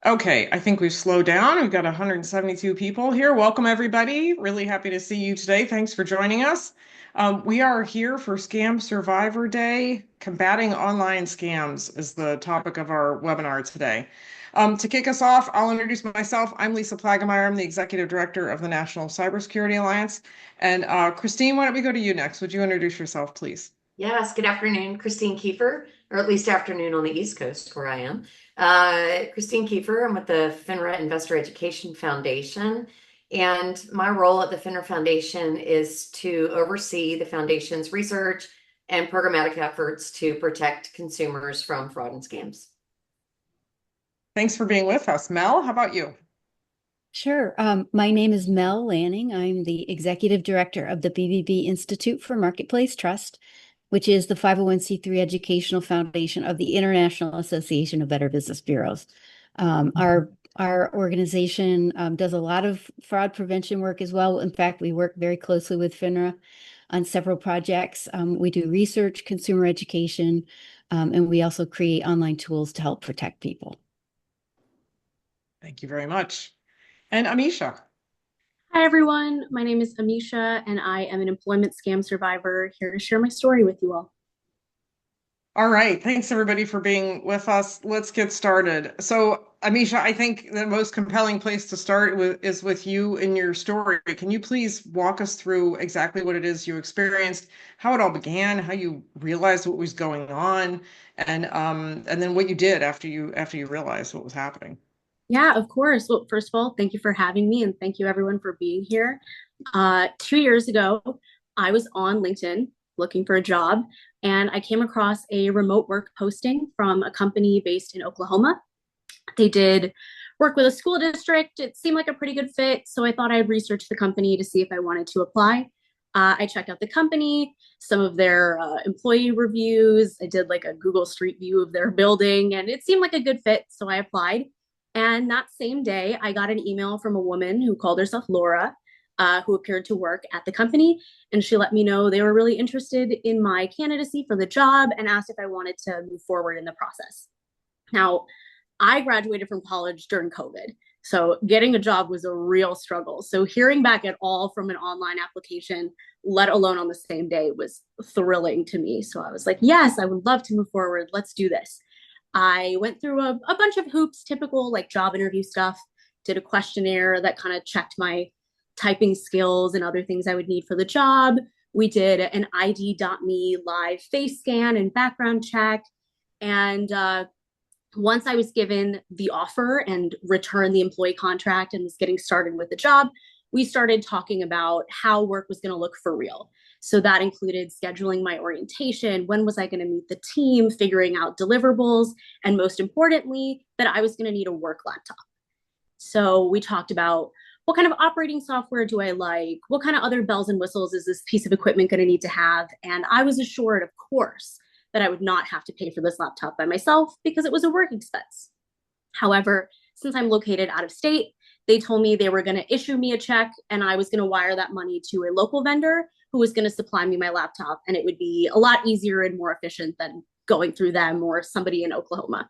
Okay, I think we've slowed down. We've got 172 people here. Welcome, everybody. Really happy to see you today. Thanks for joining us. We are here for Scam Survivor Day. Combating online scams is the topic of our webinar today. To kick us off, I'll introduce myself. I'm Lisa Plaggemier. I'm the Executive Director of the National Cybersecurity Alliance. And Christine, why don't we go to you next? Would you introduce yourself, please? Yes, good afternoon, Christine Kieffer, or at least afternoon on the East Coast where I am. Christine Kieffer, I'm with the FINRA Investor Education Foundation, and my role at the FINRA Foundation is to oversee the foundation's research and programmatic efforts to protect consumers from fraud and scams. Thanks for being with us. Mel, how about you? Sure. My name is Mel Lanning. I'm the Executive Director of the BBB Institute for Marketplace Trust, which is the 501(c)(3) educational foundation of the International Association of Better Business Bureaus. Our organization does a lot of fraud prevention work as well. In fact, we work very closely with FINRA on several projects. We do research, consumer education, and we also create online tools to help protect people. Thank you very much. And Amisha. Hi, everyone. My name is Amisha, and I am an employment scam survivor here to share my story with you all. All right. Thanks, everybody, for being with us. Let's get started. So, Amisha, I think the most compelling place to start is with you and your story. Can you please walk us through exactly what it is you experienced, how it all began, how you realized what was going on, and then what you did after you realized what was happening? Yeah, of course. Well, first of all, thank you for having me, and thank you everyone for being here. 2 years ago, I was on LinkedIn looking for a job, and I came across a remote work posting from a company based in Oklahoma. They did work with a school district. It seemed like a pretty good fit, so I thought I'd research the company to see if I wanted to apply. I checked out the company, some of their employee reviews. I did like a Google Street View of their building, and it seemed like a good fit, so I applied. And that same day, I got an email from a woman who called herself Laura, who appeared to work at the company. And she let me know they were really interested in my candidacy for the job and asked if I wanted to move forward in the process. Now, I graduated from college during COVID. So getting a job was a real struggle. So hearing back at all from an online application, let alone on the same day, was thrilling to me. So I was like, yes, I would love to move forward. Let's do this. I went through a bunch of hoops, typical like job interview stuff, did a questionnaire that kind of checked my typing skills and other things I would need for the job. We did an ID.me live face scan and background check. And once I was given the offer and returned the employee contract and was getting started with the job, we started talking about how work was going to look for real. So that included scheduling my orientation, when was I going to meet the team, figuring out deliverables, and most importantly, that I was going to need a work laptop. So we talked about what kind of operating software do I like? What kind of other bells and whistles is this piece of equipment going to need to have? And I was assured, of course, that I would not have to pay for this laptop by myself because it was a work expense. However, since I'm located out of state, they told me they were going to issue me a check and I was going to wire that money to a local vendor who was going to supply me my laptop. And it would be a lot easier and more efficient than going through them or somebody in Oklahoma.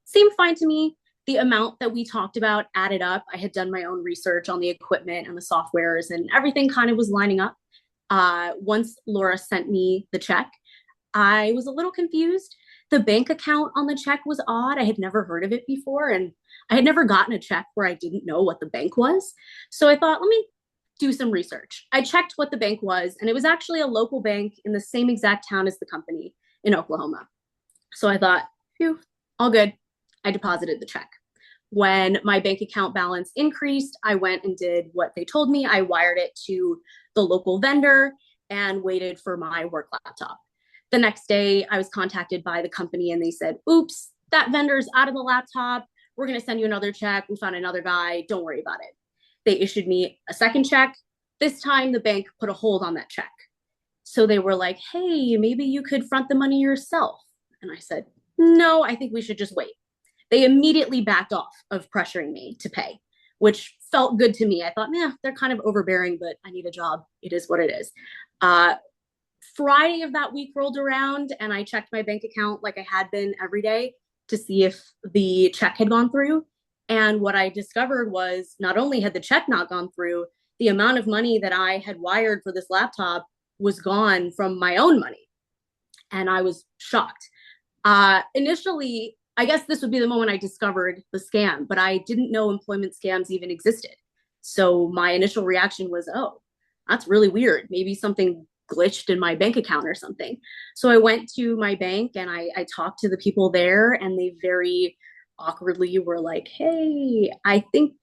Seemed fine to me. The amount that we talked about added up. I had done my own research on the equipment and the softwares, and everything kind of was lining up. Once Laura sent me the check, I was a little confused. The bank account on the check was odd. I had never heard of it before, and I had never gotten a check where I didn't know what the bank was. So I thought, let me do some research. I checked what the bank was, and it was actually a local bank in the same exact town as the company in Oklahoma. So I thought, phew, all good. I deposited the check. When my bank account balance increased, I went and did what they told me. I wired it to the local vendor and waited for my work laptop. The next day, I was contacted by the company and they said, oops, that vendor's out of the laptop. We're going to send you another check. We found another guy. Don't worry about it. They issued me a second check. This time, the bank put a hold on that check. So they were like, hey, maybe you could front the money yourself. And I said, no, I think we should just wait. They immediately backed off of pressuring me to pay, which felt good to me. I thought, yeah, they're kind of overbearing, but I need a job. It is what it is. Friday of that week rolled around and I checked my bank account like I had been every day to see if the check had gone through. And what I discovered was not only had the check not gone through, the amount of money that I had wired for this laptop was gone from my own money. And I was shocked. Initially, I guess this would be the moment I discovered the scam, but I didn't know employment scams even existed. So my initial reaction was, oh, that's really weird. Maybe something glitched in my bank account or something. So I went to my bank and I talked to the people there, and they very awkwardly were like, hey, I think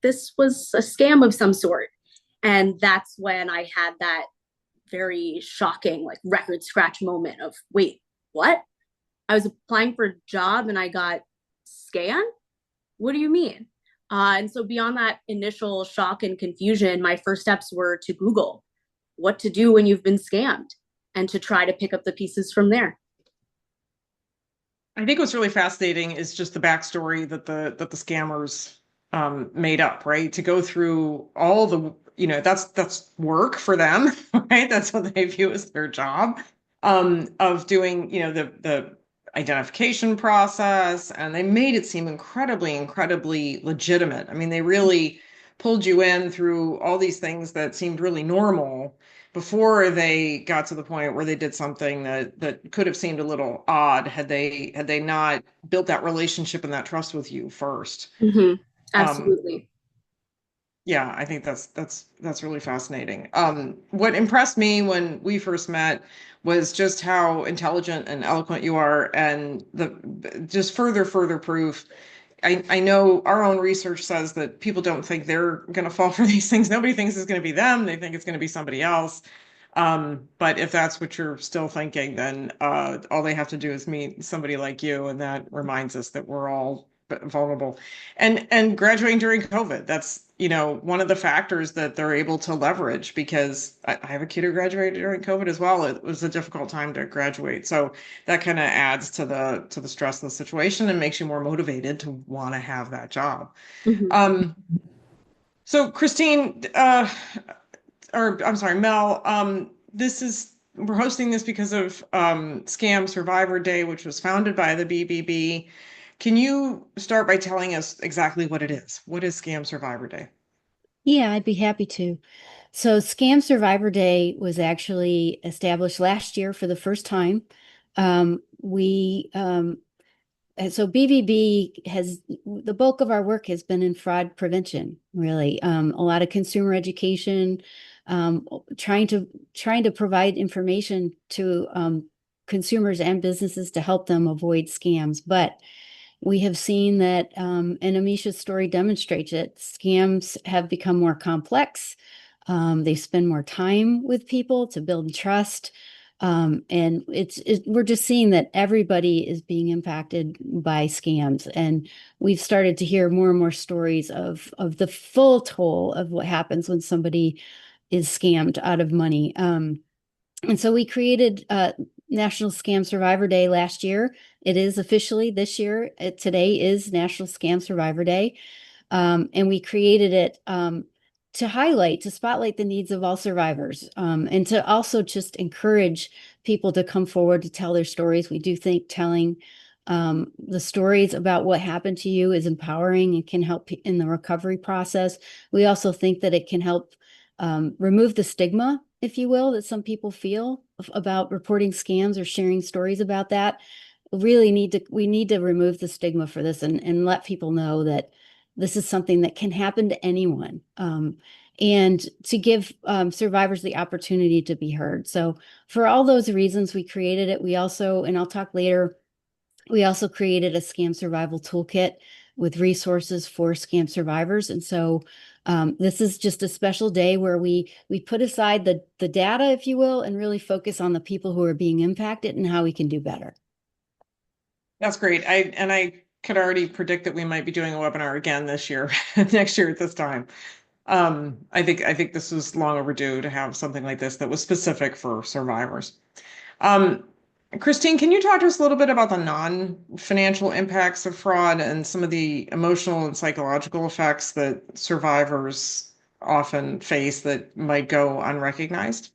this was a scam of some sort. And that's when I had that very shocking, like record scratch moment of, wait, what? I was applying for a job and I got scanned? What do you mean? And so beyond that initial shock and confusion, my first steps were to Google what to do when you've been scammed and to try to pick up the pieces from there. I think what's really fascinating is just the backstory that the scammers made up, right? To go through all the, that's work for them, right? That's what they view as their job, of doing, the identification process, and they made it seem incredibly legitimate. I mean, they really pulled you in through all these things that seemed really normal before they got to the point where they did something that could have seemed a little odd had they not built that relationship and that trust with you first. Mm-hmm. Um, Absolutely. yeah, I think that's really fascinating. What impressed me when we first met was just how intelligent and eloquent you are, and the just further proof. I know our own research says that people don't think they're going to fall for these things. Nobody thinks it's going to be them. They think it's going to be somebody else. But if that's what you're still thinking, then all they have to do is meet somebody like you, and that reminds us that we're all vulnerable. And graduating during COVID, that's one of the factors that they're able to leverage, because I have a kid who graduated during COVID as well. It was a difficult time to graduate, so that kind of adds to the stress of the situation and makes you more motivated to want to have that job. Mm-hmm. So Christine, or I'm sorry, Mel, we're hosting this because of Scam Survivor Day, which was founded by the BBB. Can you start by telling us exactly what it is? What is Scam Survivor Day? Yeah, I'd be happy to. So, Scam Survivor Day was actually established last year for the first time. We and so BBB has the bulk of our work has been in fraud prevention, really. A lot of consumer education, um, trying to provide information to consumers and businesses to help them avoid scams. But we have seen that, and Amisha's story demonstrates it, scams have become more complex. They spend more time with people to build trust. And we're just seeing that everybody is being impacted by scams. And we've started to hear more and more stories of the full toll of what happens when somebody is scammed out of money. And so we created National Scam Survivor Day last year. It is officially this year. Today is National Scam Survivor Day. And we created it to spotlight the needs of all survivors, and to also just encourage people to come forward to tell their stories. We do think telling the stories about what happened to you is empowering and can help in the recovery process. We also think that it can help remove the stigma, if you will, that some people feel about reporting scams or sharing stories about that. We need to remove the stigma for this, and let people know that this is something that can happen to anyone, and to give survivors the opportunity to be heard. So for all those reasons, we created it. We also, and I'll talk later, we also created a scam survival toolkit with resources for scam survivors. And so this is just a special day where we put aside the data, if you will, and really focus on the people who are being impacted and how we can do better. That's great. I could already predict that we might be doing a webinar again this year, next year at this time. I think this was long overdue to have something like this that was specific for survivors. Um, Christine, can you talk to us a little bit about the non-financial impacts of fraud and some of the emotional and psychological effects that survivors often face that might go unrecognized?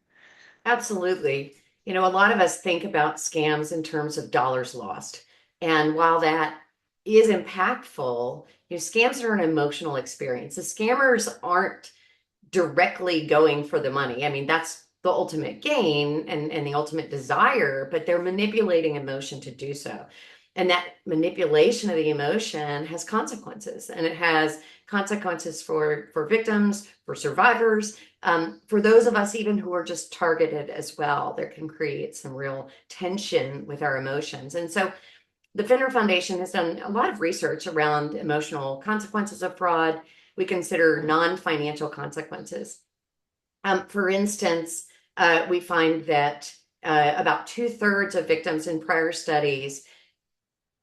Absolutely. A lot of us think about scams in terms of dollars lost. And while that is impactful, scams are an emotional experience. The scammers aren't directly going for the money. I mean, that's the ultimate gain and the ultimate desire, but they're manipulating emotion to do so. And that manipulation of the emotion has consequences, and it has consequences for victims, for survivors, for those of us even who are just targeted as well. There can create some real tension with our emotions. And so the FINRA Foundation has done a lot of research around emotional consequences of fraud. We consider non-financial consequences. For instance, we find that about 2/3 of victims in prior studies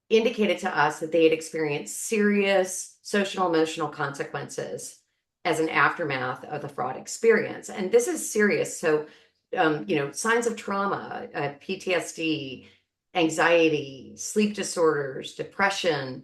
indicated to us that they had experienced serious social emotional consequences as an aftermath of the fraud experience. And this is serious. So, signs of trauma, PTSD, anxiety, sleep disorders, depression.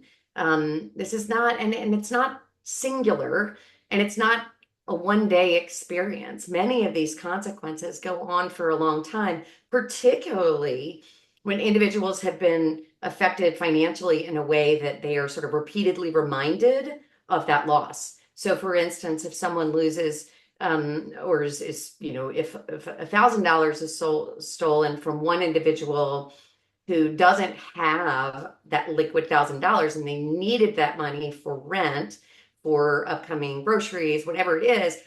This is not, and it's not singular, and it's not a one-day experience. Many of these consequences go on for a long time, particularly when individuals have been affected financially in a way that they are sort of repeatedly reminded of that loss. So, for instance, if someone loses or is if $1,000 is stolen from one individual who doesn't have that liquid $1,000 and they needed that money for rent, for upcoming groceries, whatever it is,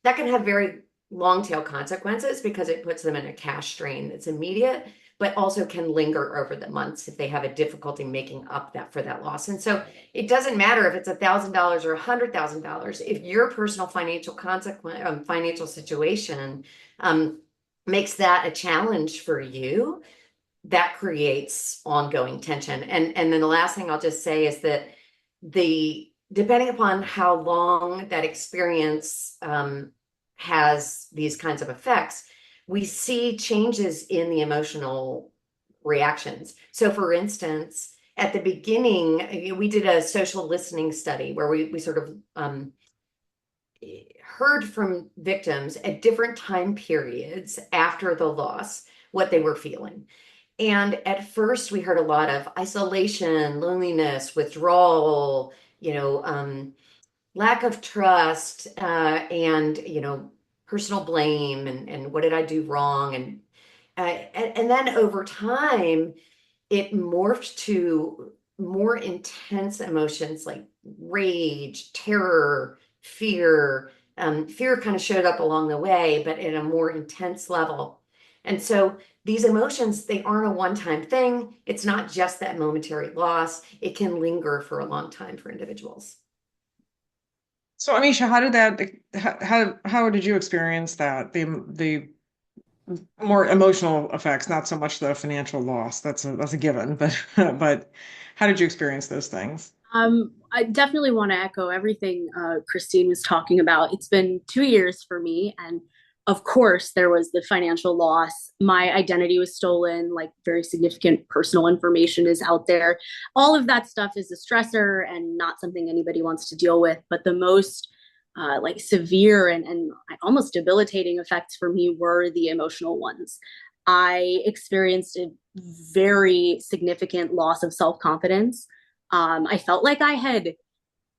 that can have very long tail consequences because it puts them in a cash strain that's immediate, but also can linger over the months if they have a difficulty making up that for that loss. And so it doesn't matter if it's $1,000 or $100,000. If your personal financial situation makes that a challenge for you, that creates ongoing tension. And then the last thing I'll just say is that depending upon how long that experience has these kinds of effects, we see changes in the emotional reactions. So, for instance, at the beginning, we did a social listening study where we sort of heard from victims at different time periods after the loss what they were feeling. And at first, we heard a lot of isolation, loneliness, withdrawal, lack of trust, and personal blame, and what did I do wrong, and then over time, it morphed to more intense emotions like rage, terror, fear. Fear kind of showed up along the way, but at a more intense level. And so these emotions, they aren't a one-time thing. It's not just that momentary loss. It can linger for a long time for individuals. So, Amisha, how did you experience that? The more emotional effects, not so much the financial loss. That's a given, but but how did you experience those things? I definitely want to echo everything Christine was talking about. It's been 2 years for me, and of course, there was the financial loss. My identity was stolen, like very significant personal information is out there. All of that stuff is a stressor and not something anybody wants to deal with. But the most like severe and almost debilitating effects for me were the emotional ones. I experienced a very significant loss of self-confidence. I felt like I had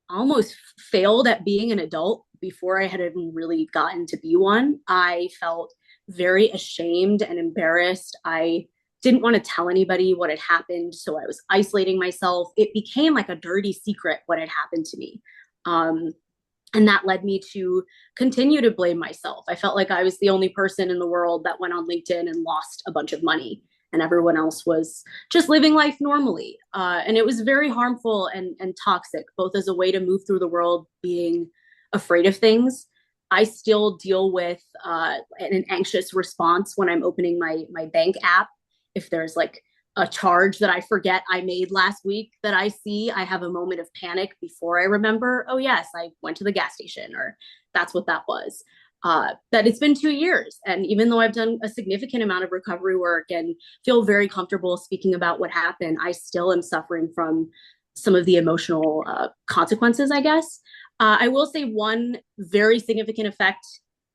almost failed at being an adult before I had even really gotten to be one. I felt very ashamed and embarrassed. I didn't want to tell anybody what had happened, so I was isolating myself. It became like a dirty secret what had happened to me. And that led me to continue to blame myself. I felt like I was the only person in the world that went on LinkedIn and lost a bunch of money, and everyone else was just living life normally. And it was very harmful and toxic, both as a way to move through the world being afraid of things. I still deal with an anxious response when I'm opening my bank app. If there's like a charge that I forget I made last week that I see, I have a moment of panic before I remember, oh, yes, I went to the gas station, or that's what that was. That it's been 2 years. And even though I've done a significant amount of recovery work and feel very comfortable speaking about what happened, I still am suffering from some of the emotional consequences, I guess. I will say one very significant effect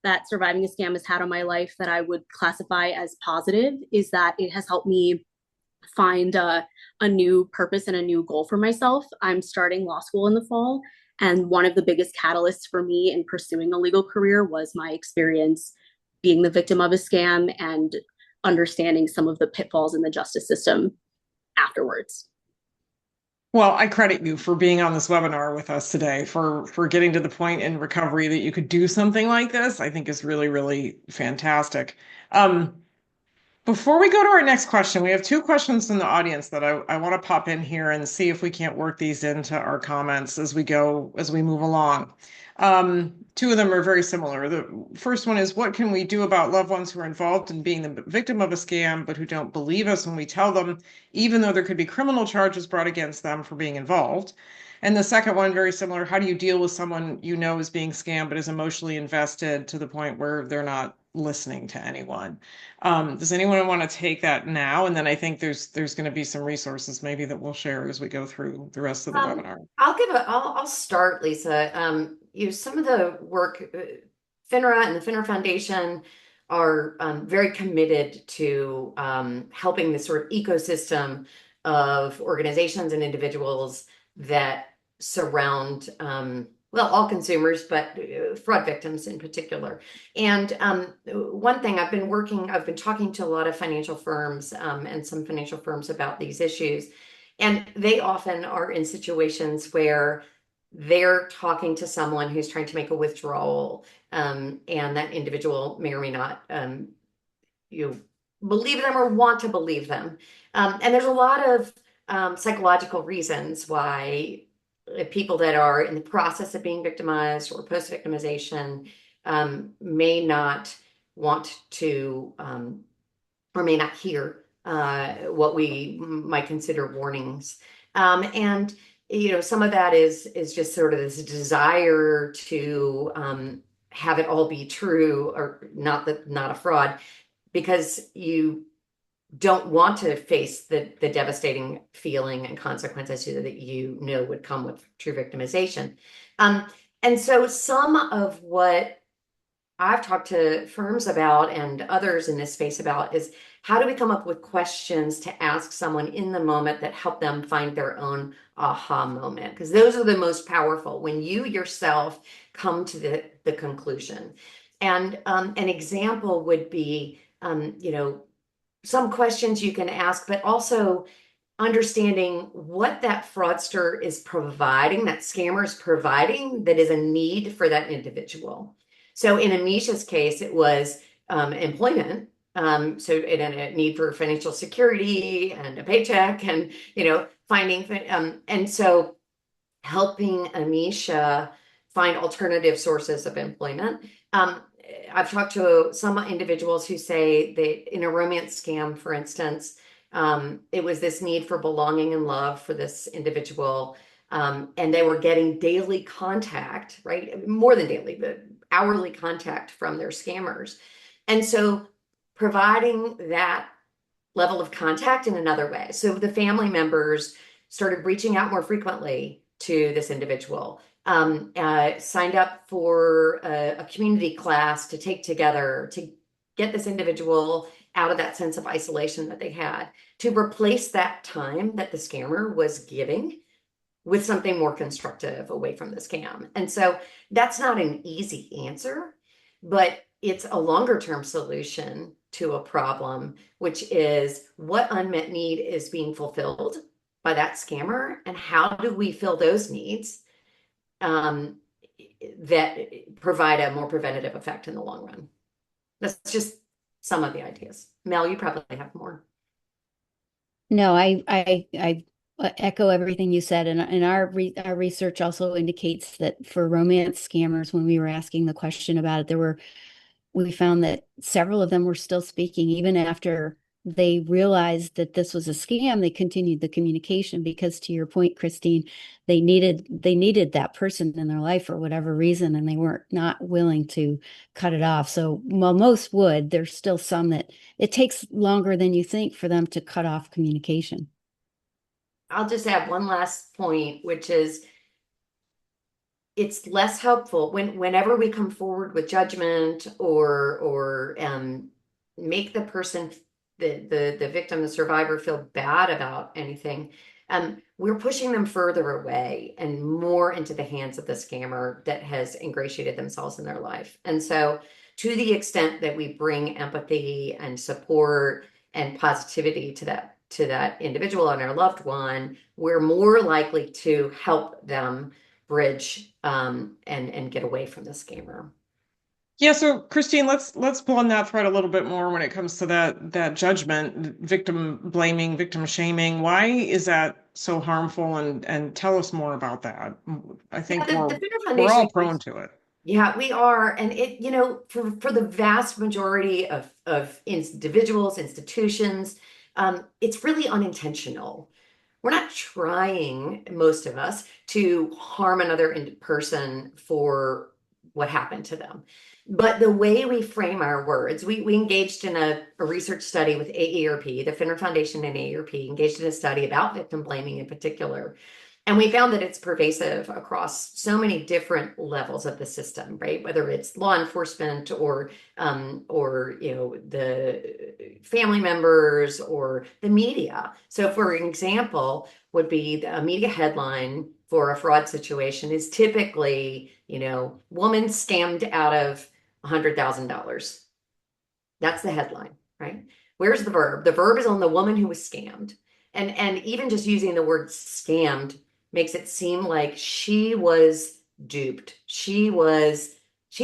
that surviving a scam has had on my life that I would classify as positive is that it has helped me find a new purpose and a new goal for myself. I'm starting law school in the fall, and one of the biggest catalysts for me in pursuing a legal career was my experience being the victim of a scam and understanding some of the pitfalls in the justice system afterwards. Well, I credit you for being on this webinar with us today, for getting to the point in recovery that you could do something like this. I think is really, really fantastic. Before we go to our next question, we have two questions from the audience that I want to pop in here and see if we can't work these into our comments as we move along. Two of them are very similar. The first one is, what can we do about loved ones who are involved in being the victim of a scam, but who don't believe us when we tell them, even though there could be criminal charges brought against them for being involved? And the second one, very similar. How do you deal with someone you know is being scammed, but is emotionally invested to the point where they're not listening to anyone? Does anyone want to take that now? And then I think there's going to be some resources maybe that we'll share as we go through the rest of the webinar. I'll start, Lisa. Some of the work, FINRA and the FINRA Foundation are very committed to helping this sort of ecosystem of organizations and individuals that surround all consumers, but fraud victims in particular. And one thing I've been talking to a lot of financial firms and some financial firms about these issues. And they often are in situations where they're talking to someone who's trying to make a withdrawal, and that individual may or may not believe them or want to believe them. And there's a lot of psychological reasons why people that are in the process of being victimized or post-victimization may not want to or may not hear what we might consider warnings. And some of that is just sort of this desire to have it all be true, or not a fraud, because you don't want to face the devastating feeling and consequences that would come with true victimization. And so some of what I've talked to firms about and others in this space about is, how do we come up with questions to ask someone in the moment that help them find their own aha moment? Because those are the most powerful, when you yourself come to the conclusion. And an example would be, some questions you can ask, but also understanding what that fraudster is providing, that scammer is providing, that is a need for that individual. So in Amisha's case, it was employment. So it had a need for financial security and a paycheck, and finding and so helping Amisha find alternative sources of employment. I've talked to some individuals who say that in a romance scam, for instance, it was this need for belonging and love for this individual. And they were getting daily contact, right? More than daily, but hourly contact from their scammers. And so providing that level of contact in another way. So the family members started reaching out more frequently to this individual, signed up for a community class to take together to get this individual out of that sense of isolation that they had, to replace that time that the scammer was giving with something more constructive away from the scam. And so that's not an easy answer, but it's a longer term solution to a problem, which is, what unmet need is being fulfilled by that scammer, and how do we fill those needs that provide a more preventative effect in the long run. That's just some of the ideas. Mel, you probably have more. No, I echo everything you said, and our research also indicates that for romance scammers, when we were asking the question about it, we found that several of them were still speaking even after they realized that this was a scam. They continued the communication because, to your point, Christine, they needed that person in their life for whatever reason, and they weren't not willing to cut it off. So while most would, there's still some that it takes longer than you think for them to cut off communication. I'll just add one last point, which is, it's less helpful whenever we come forward with judgment or make the person the victim, the survivor feel bad about anything, we're pushing them further away and more into the hands of the scammer that has ingratiated themselves in their life. And so to the extent that we bring empathy and support and positivity to that individual and our loved one, we're more likely to help them bridge and get away from the scammer. Yeah, so Christine, let's pull on that thread a little bit more when it comes to that judgment, victim blaming, victim shaming. Why is that so harmful? And tell us more about that. I Yeah, think the we're FINRA we're all Foundation. prone to it. Yeah, we are. And it, for the vast majority of individuals, institutions, it's really unintentional. We're not trying, most of us, to harm another person for what happened to them. But the way we frame our words, we engaged in a research study with AARP, the FINRA Foundation and AARP engaged in a study about victim blaming in particular. And we found that it's pervasive across so many different levels of the system, right? Whether it's law enforcement or the family members or the media. So, for example, would be a media headline for a fraud situation is typically, woman scammed out of $100,000. That's the headline, right? Where's the verb? The verb is on the woman who was scammed. And even just using the word scammed makes it seem like she was duped. She'd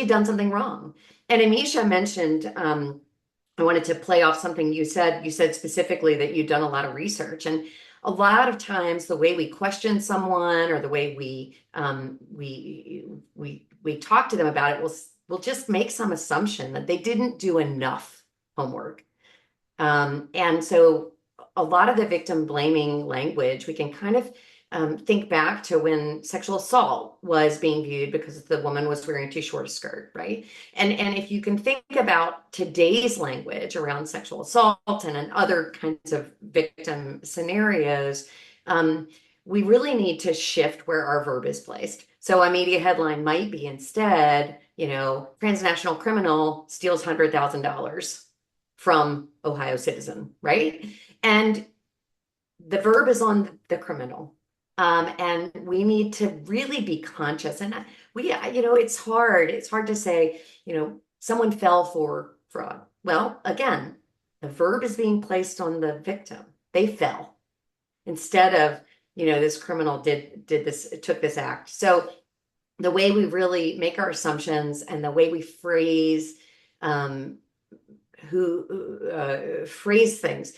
done something wrong. And Amisha mentioned, I wanted to play off something you said. You said specifically that you'd done a lot of research, and a lot of times the way we question someone or the way we talk to them about it will just make some assumption that they didn't do enough homework. And so a lot of the victim blaming language, we can kind of think back to when sexual assault was being viewed because the woman was wearing too short a skirt, right? And if you can think about today's language around sexual assault and other kinds of victim scenarios, we really need to shift where our verb is placed. So a media headline might be instead, transnational criminal steals $100,000 from Ohio citizen, right? And the verb is on the criminal. And we need to really be conscious. And it's hard. It's hard to say, someone fell for fraud. Well, again, the verb is being placed on the victim. They fell instead of, this criminal did this, took this act. So the way we really make our assumptions and the way we phrase phrase things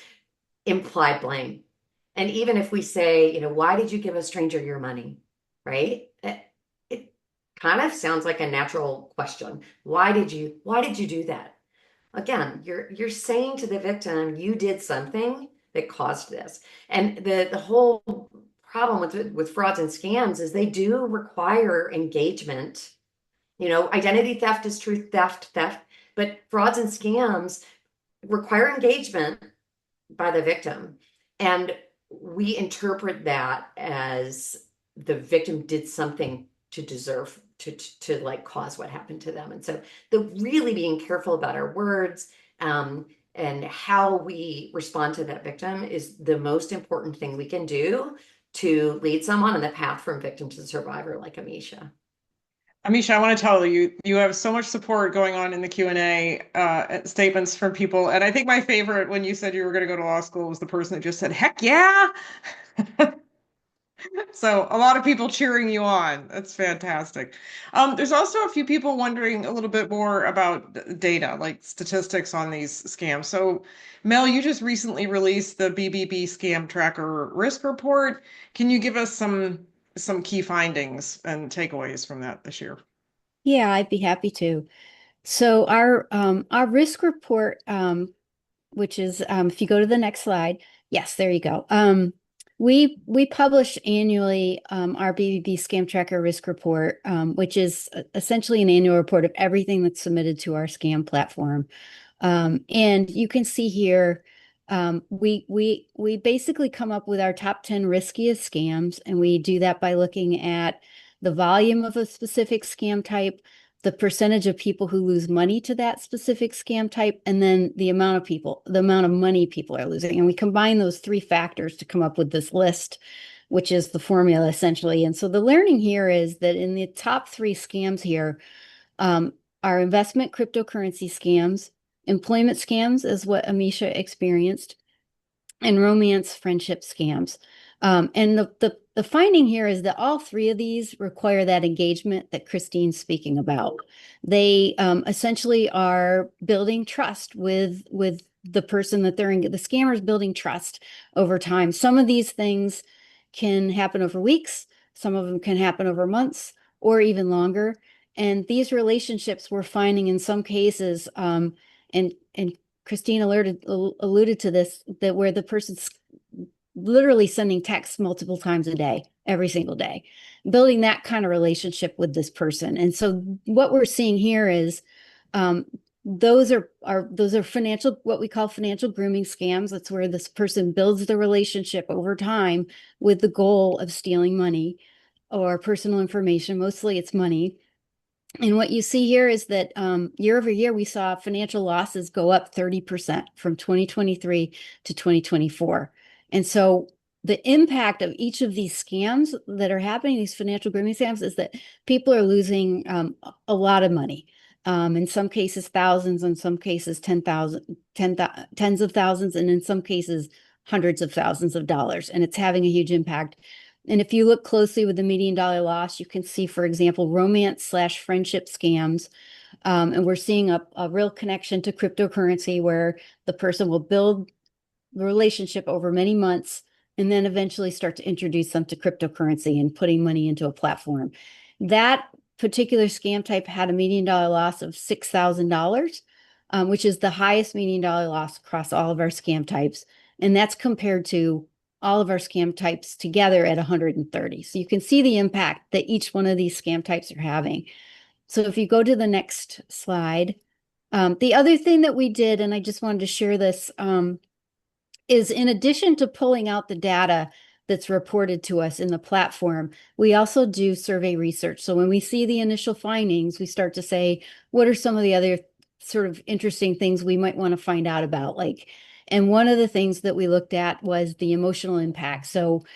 imply blame. And even if we say, why did you give a stranger your money? Right? It kind of sounds like a natural question. Why did you do that? Again, you're saying to the victim, you did something that caused this. And the whole problem with frauds and scams is they do require engagement. Identity theft is true theft, but frauds and scams require engagement by the victim. And we interpret that as the victim did something to deserve to like cause what happened to them. And so the really being careful about our words and how we respond to that victim is the most important thing we can do to lead someone on the path from victim to survivor, like Amisha. Amisha, I want to tell you, you have so much support going on in the Q&A statements from people. And I think my favorite when you said you were going to go to law school was the person that just said, heck yeah. So a lot of people cheering you on. That's fantastic. There's also a few people wondering a little bit more about data, like statistics on these scams. So Mel, you just recently released the BBB Scam Tracker Risk Report. Can you give us some key findings and takeaways from that this year? Yeah, I'd be happy to. So our risk report, which is if you go to the next slide, yes, there you go. We publish annually our BBB Scam Tracker Risk Report, which is essentially an annual report of everything that's submitted to our scam platform. And you can see here, we basically come up with our top 10 riskiest scams, and we do that by looking at the volume of a specific scam type, the percentage of people who lose money to that specific scam type, and then the amount of money people are losing. And we combine those three factors to come up with this list, which is the formula essentially. And so the learning here is that in the top three scams here, are investment cryptocurrency scams, employment scams is what Amisha experienced, and romance friendship scams. And the finding here is that all three of these require that engagement that Christine's speaking about. They essentially are building trust with the person that they're in. The scammers building trust over time. Some of these things can happen over weeks. Some of them can happen over months or even longer. And these relationships we're finding in some cases, and Christine alluded to this, that where the person's literally sending texts multiple times a day, every single day, building that kind of relationship with this person. And so what we're seeing here is those are financial, what we call financial grooming scams. That's where this person builds the relationship over time with the goal of stealing money or personal information. Mostly it's money. And what you see here is that year over year, we saw financial losses go up 30% from 2023 to 2024. And so the impact of each of these scams that are happening, these financial grooming scams, is that people are losing a lot of money. In some cases, thousands, in some cases, tens of thousands, and in some cases, hundreds of thousands of dollars. And it's having a huge impact. And if you look closely with the median dollar loss, you can see, for example, romance/friendship scams. And we're seeing a real connection to cryptocurrency where the person will build the relationship over many months and then eventually start to introduce them to cryptocurrency and putting money into a platform. That particular scam type had a median dollar loss of $6,000, which is the highest median dollar loss across all of our scam types. And that's compared to all of our scam types together at 130. So you can see the impact that each one of these scam types are having. So if you go to the next slide, the other thing that we did, and I just wanted to share this, is in addition to pulling out the data that's reported to us in the platform, we also do survey research. So when we see the initial findings, we start to say, what are some of the other sort of interesting things we might want to find out about? And one of the things that we looked at was the emotional impact. So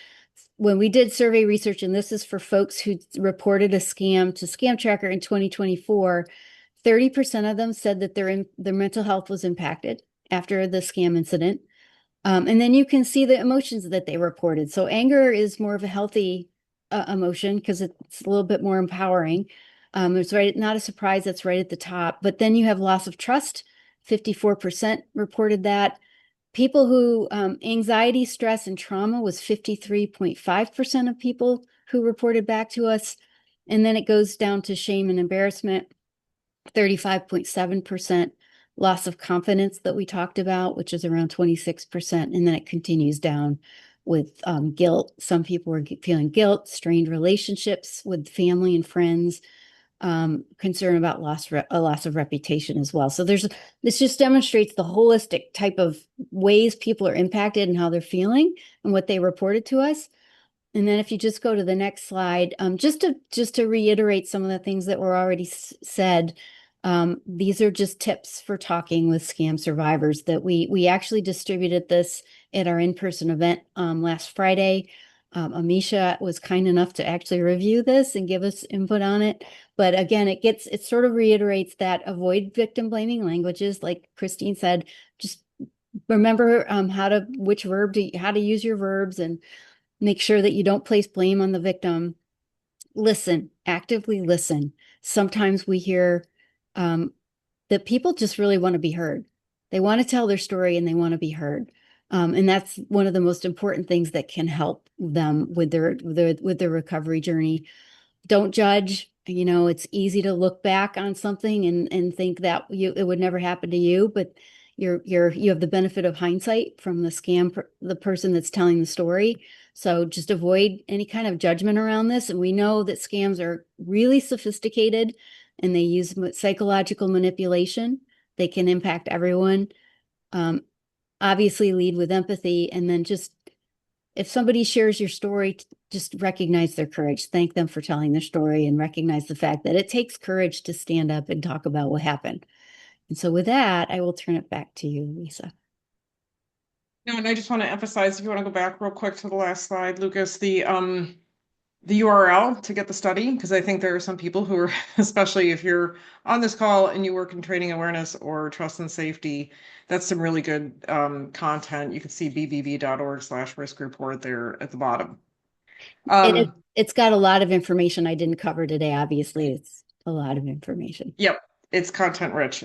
when we did survey research, and this is for folks who reported a scam to Scam Tracker in 2024, 30% of them said that their mental health was impacted after the scam incident. And then you can see the emotions that they reported. So anger is more of a healthy emotion because it's a little bit more empowering. It's right, not a surprise, that's right at the top. But then you have loss of trust. 54% reported that. People who anxiety, stress, and trauma was 53.5% of people who reported back to us. And then it goes down to shame and embarrassment, 35.7%. Loss of confidence that we talked about, which is around 26%. And then it continues down with guilt. Some people were feeling guilt, strained relationships with family and friends, concern about a loss of reputation as well. So this just demonstrates the holistic type of ways people are impacted and how they're feeling and what they reported to us. And then if you just go to the next slide, just to reiterate some of the things that were already said, these are just tips for talking with scam survivors that we actually distributed this at our in-person event last Friday. Amisha was kind enough to actually review this and give us input on it. But again, it sort of reiterates that avoid victim blaming languages. Like Christine said, just remember how to use your verbs and make sure that you don't place blame on the victim. Listen, actively listen. Sometimes we hear that people just really want to be heard. They want to tell their story and they want to be heard. And that's one of the most important things that can help them with their recovery journey. Don't judge. It's easy to look back on something and think that it would never happen to you, but you have the benefit of hindsight from the person that's telling the story. So just avoid any kind of judgment around this. And we know that scams are really sophisticated and they use psychological manipulation. They can impact everyone. Obviously lead with empathy, and then just if somebody shares your story, just recognize their courage. Thank them for telling their story and recognize the fact that it takes courage to stand up and talk about what happened. And so with that, I will turn it back to you, Lisa. No, and I just want to emphasize, if you want to go back real quick to the last slide, Lucas, the URL to get the study, because I think there are some people who are, especially if you're on this call and you work in training awareness or trust and safety, that's some really good content. You can see bbb.org/risk report there at the bottom. It's got a lot of information I didn't cover today. Obviously, it's a lot of information. Yep, it's content rich.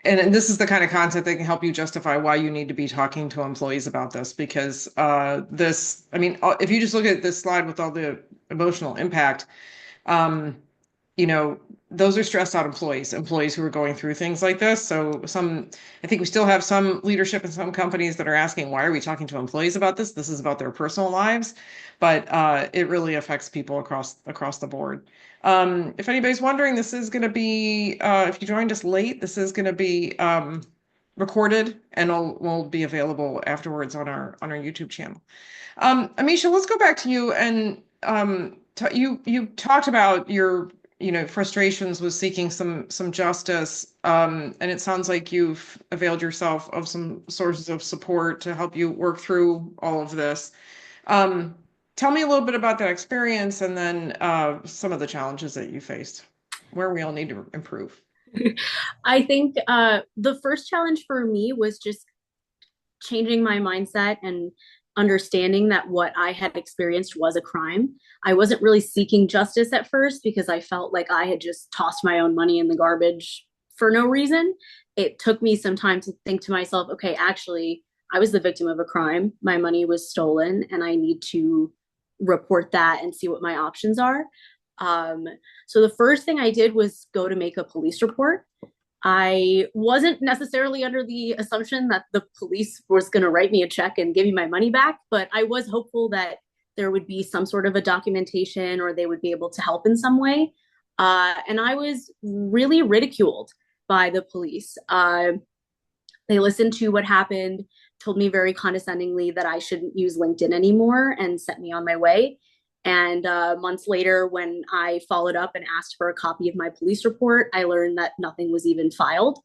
And this is the kind of content that can help you justify why you need to be talking to employees about this, because if you just look at this slide with all the emotional impact, those are stressed out employees who are going through things like this. So I think we still have some leadership in some companies that are asking, why are we talking to employees about this? This is about their personal lives, but it really affects people across the board. If anybody's wondering, this is going to be, if you joined us late, this is going to be recorded and will be available afterwards on our YouTube channel. Amisha, let's go back to you. And you talked about your frustrations with seeking some justice, and it sounds like you've availed yourself of some sources of support to help you work through all of this. Tell me a little bit about that experience, and then some of the challenges that you faced, where we all need to improve. I think the first challenge for me was just changing my mindset and understanding that what I had experienced was a crime. I wasn't really seeking justice at first because I felt like I had just tossed my own money in the garbage for no reason. It took me some time to think to myself, okay, actually, I was the victim of a crime. My money was stolen, and I need to report that and see what my options are. So the first thing I did was go to make a police report. I wasn't necessarily under the assumption that the police was going to write me a check and give me my money back, but I was hopeful that there would be some sort of a documentation or they would be able to help in some way. And I was really ridiculed by the police. They listened to what happened, told me very condescendingly that I shouldn't use LinkedIn anymore, and sent me on my way. And months later, when I followed up and asked for a copy of my police report, I learned that nothing was even filed,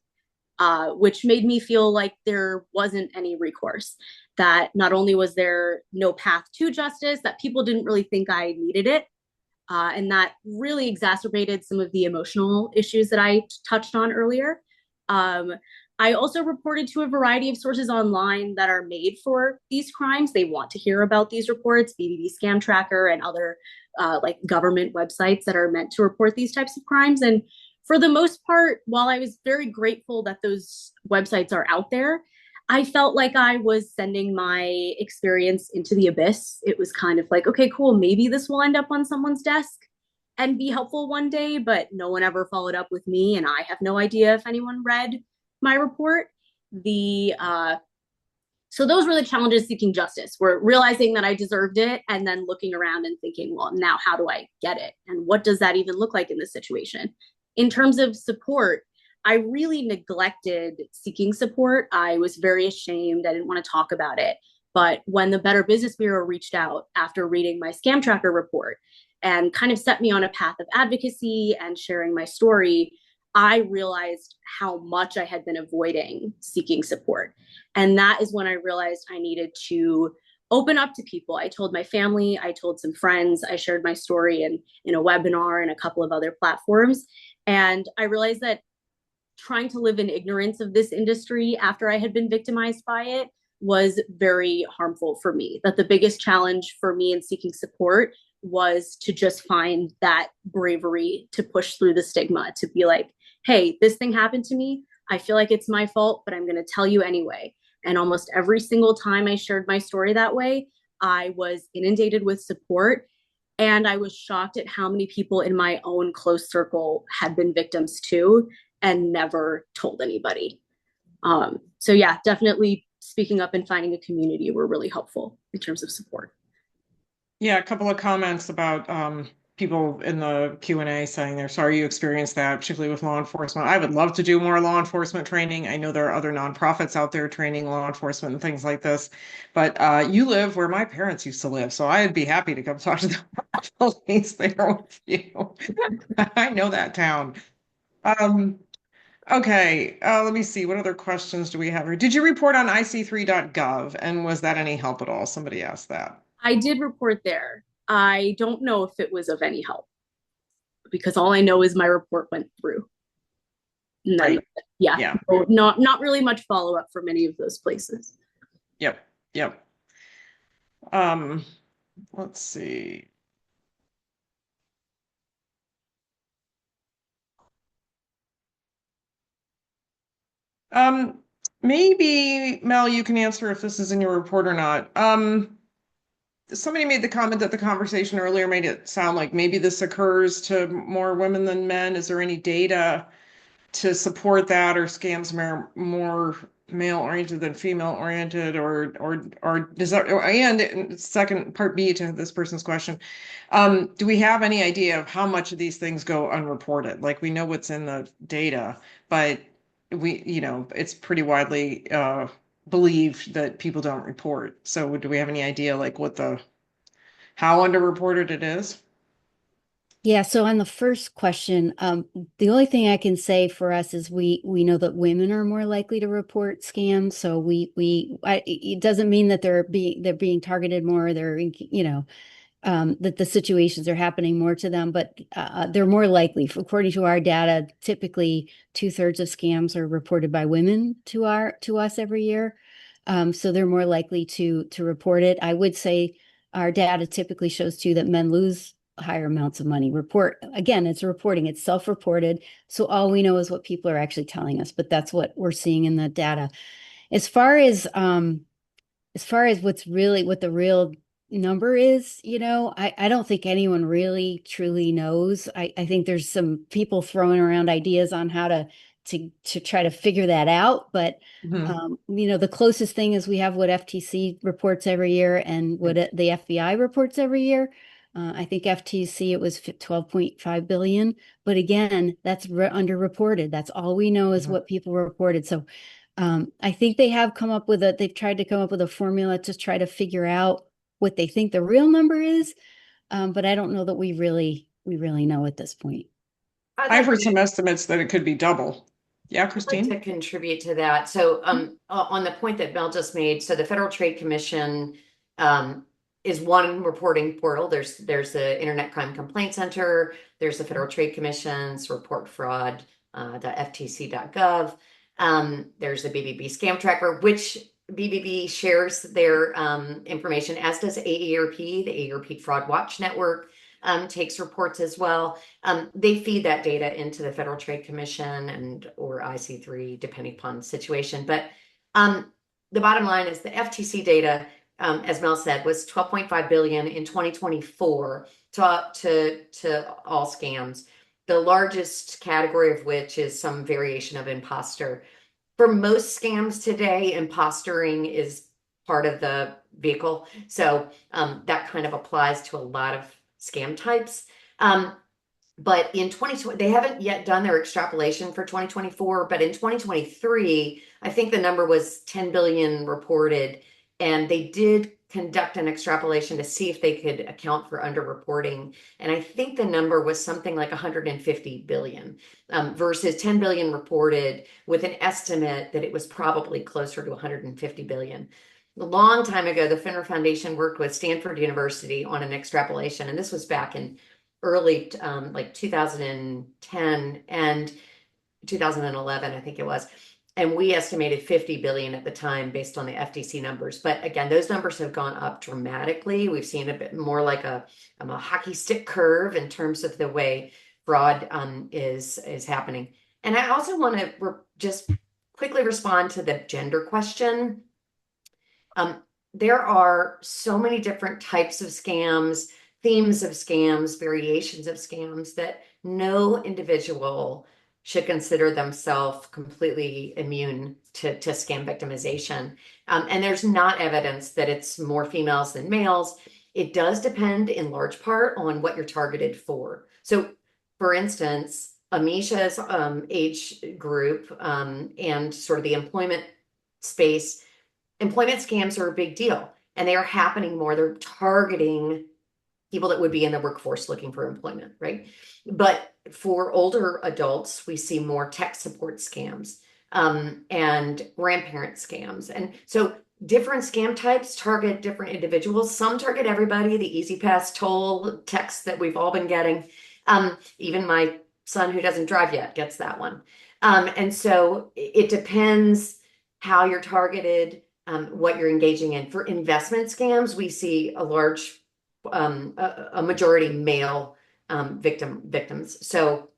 which made me feel like there wasn't any recourse, that not only was there no path to justice, that people didn't really think I needed it. And that really exacerbated some of the emotional issues that I touched on earlier. I also reported to a variety of sources online that are made for these crimes. They want to hear about these reports, BBB Scam Tracker and other like government websites that are meant to report these types of crimes. And for the most part, while I was very grateful that those websites are out there, I felt like I was sending my experience into the abyss. It was kind of like, okay, cool, maybe this will end up on someone's desk and be helpful one day, but no one ever followed up with me, and I have no idea if anyone read my report. So those were the challenges seeking justice, were realizing that I deserved it and then looking around and thinking, well, now how do I get it? And what does that even look like in this situation? In terms of support, I really neglected seeking support. I was very ashamed. I didn't want to talk about it. But when the Better Business Bureau reached out after reading my Scam Tracker report and kind of set me on a path of advocacy and sharing my story, I realized how much I had been avoiding seeking support. And that is when I realized I needed to open up to people. I told my family, I told some friends, I shared my story in a webinar and a couple of other platforms. And I realized that trying to live in ignorance of this industry after I had been victimized by it was very harmful for me. That the biggest challenge for me in seeking support was to just find that bravery to push through the stigma, to be like, hey, this thing happened to me. I feel like it's my fault, but I'm going to tell you anyway. And almost every single time I shared my story that way, I was inundated with support. And I was shocked at how many people in my own close circle had been victims too and never told anybody. So yeah, definitely speaking up and finding a community were really helpful in terms of support. Yeah, a couple of comments about people in the Q&A saying they're sorry you experienced that, particularly with law enforcement. I would love to do more law enforcement training. I know there are other nonprofits out there training law enforcement and things like this, but you live where my parents used to live, so I'd be happy to come talk to the police there with you. I know that town. Um, okay, let me see. What other questions do we have here? Did you report on ic3.gov, and was that any help at all? Somebody asked that. I did report there. I don't know if it was of any help because all I know is my report went through. And then, Right. yeah, Yeah. so not really much follow up from any of those places. Yep. Yep. Um, let's see. Um, maybe Mel, you can answer if this is in your report or not. Somebody made the comment that the conversation earlier made it sound like maybe this occurs to more women than men. Is there any data to support that, or scams more male oriented than female oriented, or does that? And second part B to this person's question, do we have any idea of how much of these things go unreported? Like we know what's in the data, but it's pretty widely believed that people don't report. So do we have any idea like how underreported it is? Yeah, so on the first question, the only thing I can say for us is we know that women are more likely to report scams. So it doesn't mean that they're being targeted more. That the situations are happening more to them, but they're more likely. According to our data, typically 2/3 of scams are reported by women to us every year. So they're more likely to report it. I would say our data typically shows too that men lose higher amounts of money. It's reporting, it's self-reported. So all we know is what people are actually telling us, but that's what we're seeing in the data. As far as what the real number is, I don't think anyone really truly knows. I think there's some people throwing around ideas on how to try to figure that out. But Mhm. the closest thing is we have what FTC reports every year and what the FBI reports every year. I think FTC, it was 12.5 billion, but again, that's underreported. That's all we know is Mhm. what people reported. So I think they've tried to come up with a formula to try to figure out what they think the real number is. But I don't know that we really know at this point. I'd I've like heard to some estimates that it could be double. Yeah, I'd like to Christine? contribute to that. So, on the point that Mel just made, so the Federal Trade Commission is one reporting portal. There's the Internet Crime Complaint Center. There's the Federal Trade Commission's report fraud, .ftc.gov. There's the BBB Scam Tracker, which BBB shares their information, as does AARP, the AARP Fraud Watch Network. Takes reports as well. They feed that data into the Federal Trade Commission and or IC3, depending upon the situation. But the bottom line is the FTC data, as Mel said, was 12.5 billion in 2024 to all scams. The largest category of which is some variation of imposter. For most scams today, impostering is part of the vehicle. So that kind of applies to a lot of scam types. But in 2020, they haven't yet done their extrapolation for 2024, but in 2023, I think the number was 10 billion reported, and they did conduct an extrapolation to see if they could account for underreporting. And I think the number was something like 150 billion versus 10 billion reported, with an estimate that it was probably closer to 150 billion. A long time ago, the FINRA Foundation worked with Stanford University on an extrapolation, and this was back in early like 2010 and 2011, I think it was. And we estimated 50 billion at the time based on the FTC numbers. But again, those numbers have gone up dramatically. We've seen a bit more like a hockey stick curve in terms of the way fraud is happening. And I also want to just quickly respond to the gender question. There are so many different types of scams, themes of scams, variations of scams, that no individual should consider themselves completely immune to scam victimization. And there's not evidence that it's more females than males. It does depend in large part on what you're targeted for. So, for instance, Amisha's age group and sort of the employment space, employment scams are a big deal, and they are happening more. They're targeting people that would be in the workforce looking for employment, right? But for older adults, we see more tech support scams and grandparent scams. And so different scam types target different individuals. Some target everybody, the Easy Pass toll text that we've all been getting. Even my son who doesn't drive yet gets that one. And so it depends how you're targeted, what you're engaging in. For investment scams, we see a majority male victims. So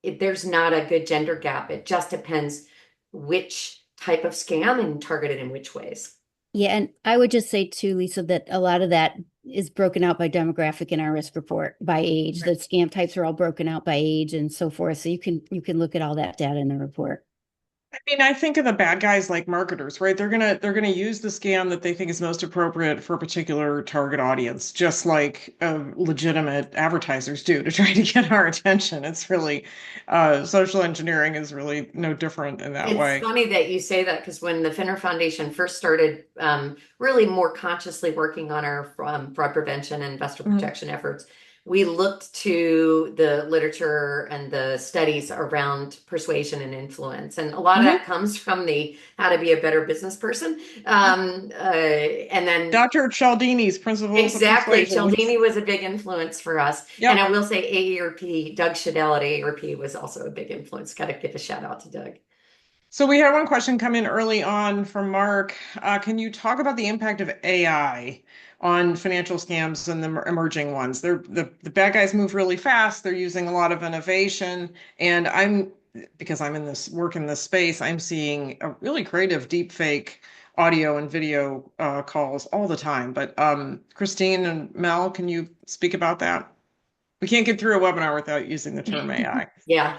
there's not a good gender gap. It just depends which type of scam and targeted in which ways. Yeah, and I would just say too, Lisa, that a lot of that is broken out by demographic in our risk report by age. The scam types are all broken out by age and so forth. So you can look at all that data in the report. I mean, I think of the bad guys like marketers, right? They're gonna use the scam that they think is most appropriate for a particular target audience, just like legitimate advertisers do to try to get our attention. It's really social engineering is really no different in that It's way. funny that you say that because when the FINRA Foundation first started really more consciously working on our fraud prevention and investor protection efforts, we looked to the literature and the studies around persuasion and influence. And a lot of that comes from the How to Be a Better Business Person. And then Dr. Cialdini's Principles of exactly, Persuasion. Cialdini was a big influence for us. Yep. And I will say AARP, Doug Shadell at AARP was also a big influence. Got to give a shout out to Doug. So we had one question come in early on from Mark. Can you talk about the impact of AI on financial scams and the emerging ones? The bad guys move really fast. They're using a lot of innovation, and because I'm in this work in this space, I'm seeing a really creative deep fake audio and video calls all the time. But Christine and Mel, can you speak about that? We can't get through a webinar without using the term AI. Yeah.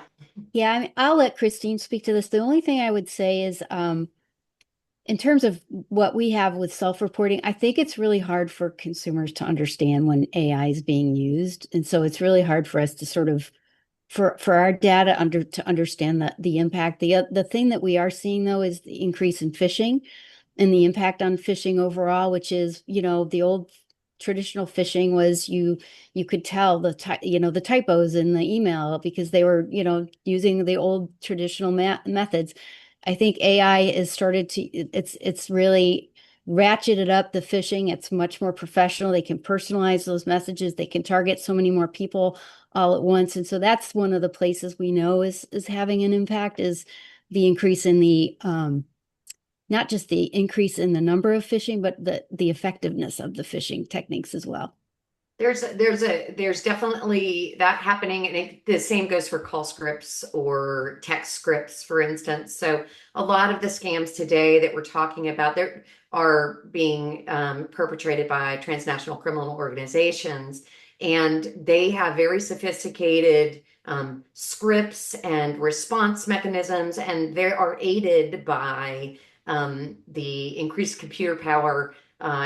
Yeah, I mean, I'll let Christine speak to this. The only thing I would say is, in terms of what we have with self-reporting, I think it's really hard for consumers to understand when AI is being used. And so it's really hard for us to sort of, for our data to understand the impact. The thing that we are seeing though is the increase in phishing and the impact on phishing overall, which is, the old traditional phishing was you could tell the typos in the email because they were using the old traditional methods. I think AI has started to it's really ratcheted up the phishing. It's much more professional. They can personalize those messages. They can target so many more people all at once. And so that's one of the places we know is having an impact is the increase in the not just the increase in the number of phishing, but the effectiveness of the phishing techniques as well. There's definitely that happening, and the same goes for call scripts or text scripts, for instance. So a lot of the scams today that we're talking about, there are being perpetrated by transnational criminal organizations, and they have very sophisticated scripts and response mechanisms, and they are aided by the increased computer power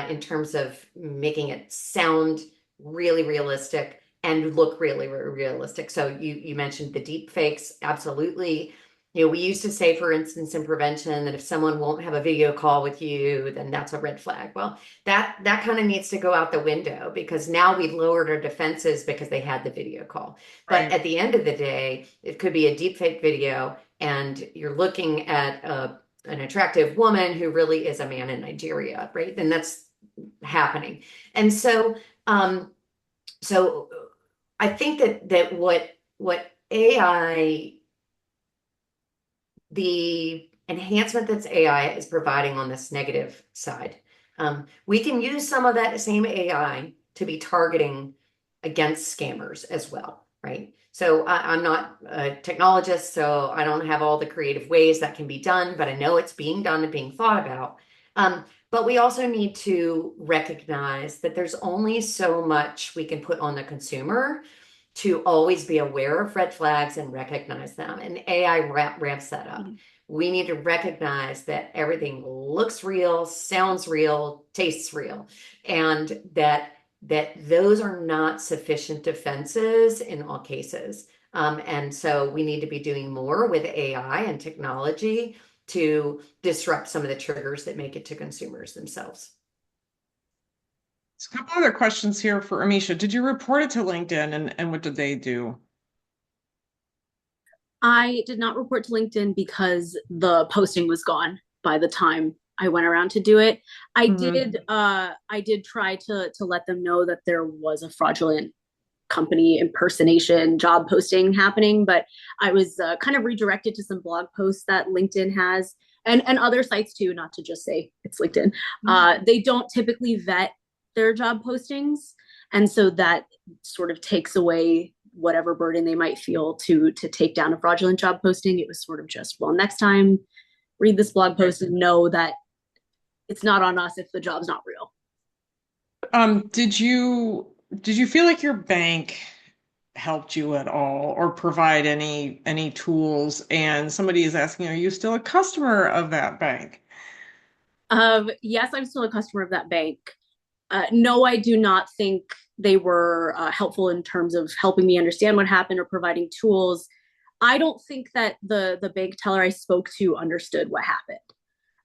in terms of making it sound really realistic and look really, really realistic. So you mentioned the deep fakes. Absolutely. We used to say, for instance, in prevention that if someone won't have a video call with you, then that's a red flag. Well, that kind of needs to go out the window because now we've lowered our defenses because they had the video call. But Right. at the end of the day, it could be a deep fake video and you're looking at an attractive woman who really is a man in Nigeria, right? And that's happening. And so so I think that what AI, the enhancement that's AI is providing on this negative side, we can use some of that same AI to be targeting against scammers as well, right? So I'm not a technologist, so I don't have all the creative ways that can be done, but I know it's being done and being thought about. But we also need to recognize that there's only so much we can put on the consumer to always be aware of red flags and recognize them. And AI ramps that up. We need to recognize that everything looks real, sounds real, tastes real, and that that those are not sufficient defenses in all cases. And so we need to be doing more with AI and technology to disrupt some of the triggers that make it to consumers themselves. A couple other questions here for Amisha. Did you report it to LinkedIn and what did they do? I did not report to LinkedIn because the posting was gone by the time I went around to do it. I did try to let them know that there was a fraudulent company impersonation job posting happening, but I was kind of redirected to some blog posts that LinkedIn has and other sites too, not to just say it's LinkedIn. They don't typically vet their job postings. And so that sort of takes away whatever burden they might feel to take down a fraudulent job posting. It was sort of just, well, next time read this blog post and know that it's not on us if the job's not real. Did you feel like your bank helped you at all or provide any tools? And somebody is asking, are you still a customer of that bank? Yes, I'm still a customer of that bank. No, I do not think they were helpful in terms of helping me understand what happened or providing tools. I don't think that the bank teller I spoke to understood what happened.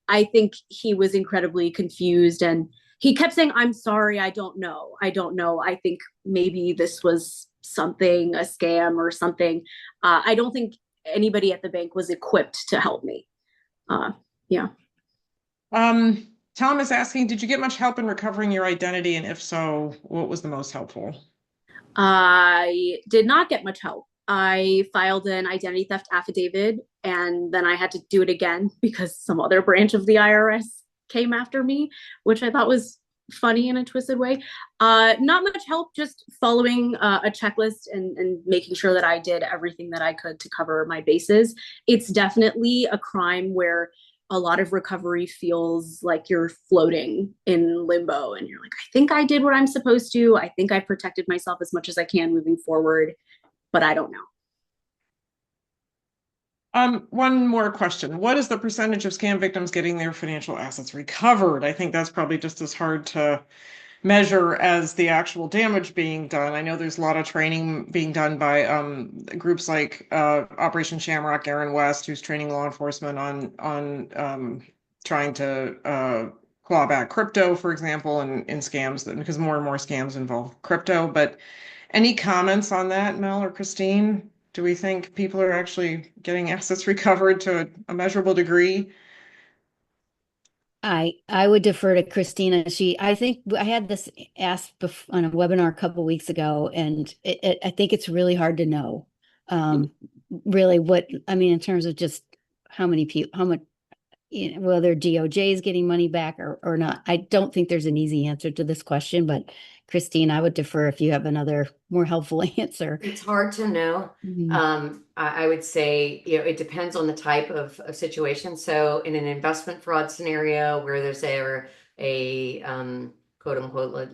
I think he was incredibly confused and he kept saying, I'm sorry, I don't know. I don't know. I think maybe this was something, a scam or something. I don't think anybody at the bank was equipped to help me. Yeah. Tom is asking, did you get much help in recovering your identity? And if so, what was the most helpful? I did not get much help. I filed an identity theft affidavit and then I had to do it again because some other branch of the IRS came after me, which I thought was funny in a twisted way. Not much help, just following a checklist and making sure that I did everything that I could to cover my bases. It's definitely a crime where a lot of recovery feels like you're floating in limbo and you're like, I think I did what I'm supposed to. I think I protected myself as much as I can moving forward, but I don't know. One more question. What is the percentage of scam victims getting their financial assets recovered? I think that's probably just as hard to measure as the actual damage being done. I know there's a lot of training being done by groups like Operation Shamrock, Aaron West, who's training law enforcement on trying to claw back crypto, for example, in scams, because more and more scams involve crypto. But any comments on that, Mel or Christine? Do we think people are actually getting assets recovered to a measurable degree? I would defer to Christina. I think I had this asked on a webinar a couple weeks ago, and I think it's really hard to know, really what I mean in terms of just how many people, how much, whether DOJ is getting money back or not. I don't think there's an easy answer to this question, but Christine, I would defer if you have another more helpful answer. It's hard to know. I would say, it depends on the type of situation. So in an investment fraud scenario where there's a quote unquote,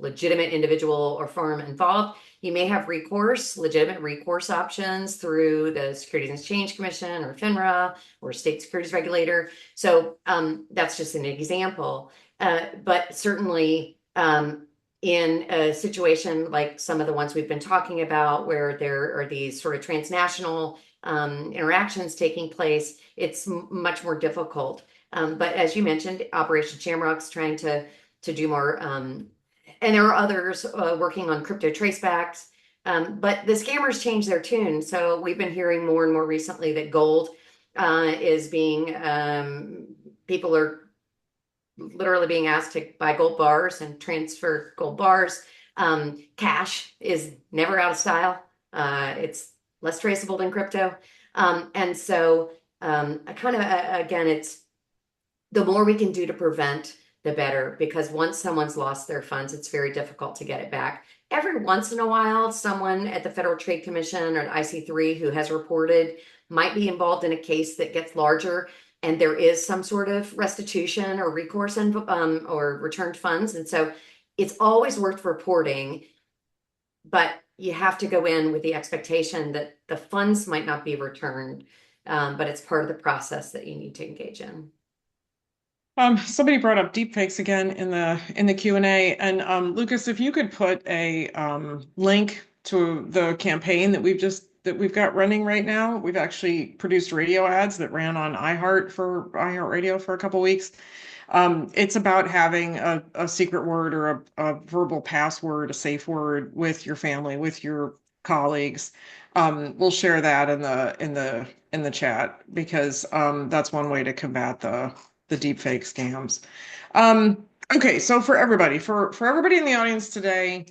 legitimate individual or firm involved, you may have legitimate recourse options through the Securities and Exchange Commission or FINRA or state securities regulator. So that's just an example. But certainly, in a situation like some of the ones we've been talking about, where there are these sort of transnational interactions taking place, it's much more difficult. But as you mentioned, Operation Shamrock's trying to do more, and there are others working on crypto tracebacks. But the scammers change their tune. So we've been hearing more and more recently that gold is being, people are literally being asked to buy gold bars and transfer gold bars. Cash is never out of style. It's less traceable than crypto. And so again, it's the more we can do to prevent, the better, because once someone's lost their funds, it's very difficult to get it back. Every once in a while, someone at the Federal Trade Commission or IC3 who has reported might be involved in a case that gets larger and there is some sort of restitution or recourse or returned funds. And so it's always worth reporting, but you have to go in with the expectation that the funds might not be returned, but it's part of the process that you need to engage in. Somebody brought up deepfakes again in the Q&A, and Lucas, if you could put a link to the campaign that we've got running right now. We've actually produced radio ads that ran on iHeartRadio for a couple weeks. It's about having a secret word or a verbal password, a safe word with your family, with your colleagues. We'll share that in the chat because that's one way to combat the deepfake scams. Okay, so for everybody in the audience today,